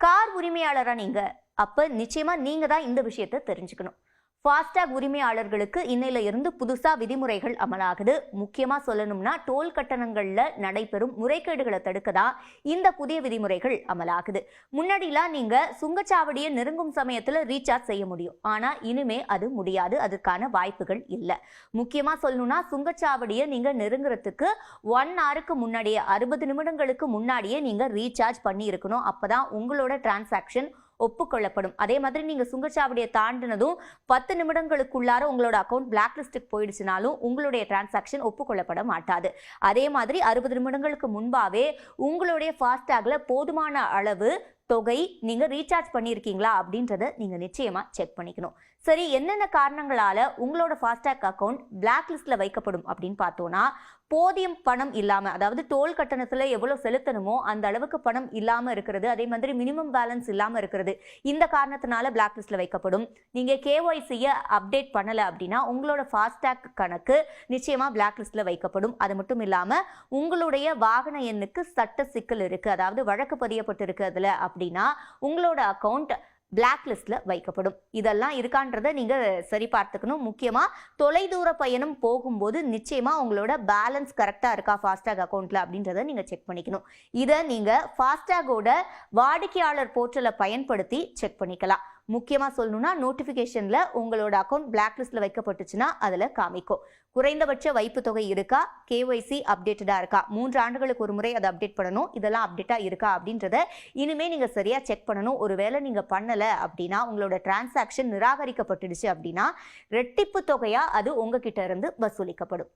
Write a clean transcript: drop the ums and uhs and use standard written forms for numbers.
Car உரிமையாளரா நீங்க, அப்ப நிச்சயமா நீங்க தான் இந்த விஷயத்தை தெரிஞ்சுக்கணும். ஃபாஸ்டாக் உரிமையாளர்களுக்கு இன்னையில இருந்து புதுசா விதிமுறைகள் அமலாகுது. முக்கியமா சொல்லணும்னா டோல் கட்டணங்கள்ல நடைபெறும் முறைகேடுகளை தடுக்கதா இந்த புதிய விதிமுறைகள் அமலாகுது. முன்னாடிலாம் நீங்க சுங்கச்சாவடியை நெருங்கும் சமயத்துல ரீசார்ஜ் செய்ய முடியும். ஆனா இனிமே அது முடியாது. அதுக்கான வாய்ப்புகள் இல்ல. முக்கியமா சொல்லணும்னா சுங்கச்சாவடியை நீங்க நெருங்குறதுக்கு 1 ஹவருக்கு முன்னாடியே 60 நிமிடங்களுக்கு முன்னாடியே நீங்க ரீசார்ஜ் பண்ணி இருக்கணும். அப்பதான் உங்களோட டிரான்சாக்ஷன் ஒப்புக்கொள்ளப்படும். அதே மாதிரி நீங்க சுங்கச்சாவடியை தாண்டினதும் 10 நிமிடங்களுக்குள்ளார உங்களோட அக்கௌண்ட் பிளாக் லிஸ்ட்டுக்கு போயிடுச்சுனாலும் உங்களுடைய டிரான்சாக்ஷன் ஒப்புக்கொள்ளப்பட மாட்டாது. அதே மாதிரி 60 நிமிடங்களுக்கு முன்பாவே உங்களுடைய ஃபாஸ்டாக்ல போதுமான அளவு தொகை நீங்க ரீசார்ஜ் பண்ணியிருக்கீங்களா அப்படின்றத நீங்க நிச்சயமா செக் பண்ணிக்கணும். சரி, என்னென்ன காரணங்களால உங்களோட ஃபாஸ்டாக் அக்கௌண்ட் பிளாக் லிஸ்ட்ல வைக்கப்படும் அப்படின்னு பார்த்தோம்னா, போதியம் பணம் இல்லாம, அதாவது டோல் கட்டணத்துல எவ்வளவு செலுத்தணுமோ அந்த அளவுக்கு பணம் இல்லாம இருக்கிறது, அதே மாதிரி மினிமம் பேலன்ஸ் இல்லாம இருக்கிறது, இந்த காரணத்தினால பிளாக் லிஸ்ட்ல வைக்கப்படும். நீங்க கேஒய்சியை அப்டேட் பண்ணல அப்படின்னா உங்களோட ஃபாஸ்டாக் கணக்கு நிச்சயமா பிளாக் லிஸ்ட்ல வைக்கப்படும். அது மட்டும் இல்லாம உங்களுடைய வாகன எண்ணுக்கு சட்ட சிக்கல் இருக்கு, அதாவது வழக்கு பதியப்பட்டு இருக்கு அதுல அப்படின்னா உங்களோட அக்கௌண்ட் பிளாக் லிஸ்ட்ல வைக்கப்படும். இதெல்லாம் இருக்கான்றதை நீங்க சரி பார்த்துக்கணும். முக்கியமா தொலைதூர பயணம் போகும்போது நிச்சயமா உங்களோட பேலன்ஸ் கரெக்டா இருக்கா ஃபாஸ்டாக் அக்கௌண்ட்ல அப்படின்றத நீங்க செக் பண்ணிக்கணும். இதை நீங்க ஃபாஸ்டாகோட வாடிக்கையாளர் போர்ட்டலை பயன்படுத்தி செக் பண்ணிக்கலாம். முக்கியமா சொல்லணும்னா நோட்டிபிகேஷன்ல உங்களோட அக்கௌண்ட் பிளாக் லிஸ்ட்ல வைக்கப்பட்டுச்சுன்னா அதுல காமிக்கும். குறைந்தபட்ச வைப்பு தொகை இருக்கா, கேஒய்சி அப்டேட்டடா இருக்கா, 3 ஆண்டுகளுக்கு ஒரு முறை அதை அப்டேட் பண்ணணும், இதெல்லாம் அப்டேட்டா இருக்கா அப்படின்றத இனிமே நீங்க சரியா செக் பண்ணணும். ஒருவேளை நீங்க பண்ணல அப்படின்னா உங்களோட டிரான்சாக்ஷன் நிராகரிக்கப்பட்டுடுச்சு அப்படின்னா ரெட்டிப்பு தொகையா அது உங்ககிட்ட இருந்து வசூலிக்கப்படும்.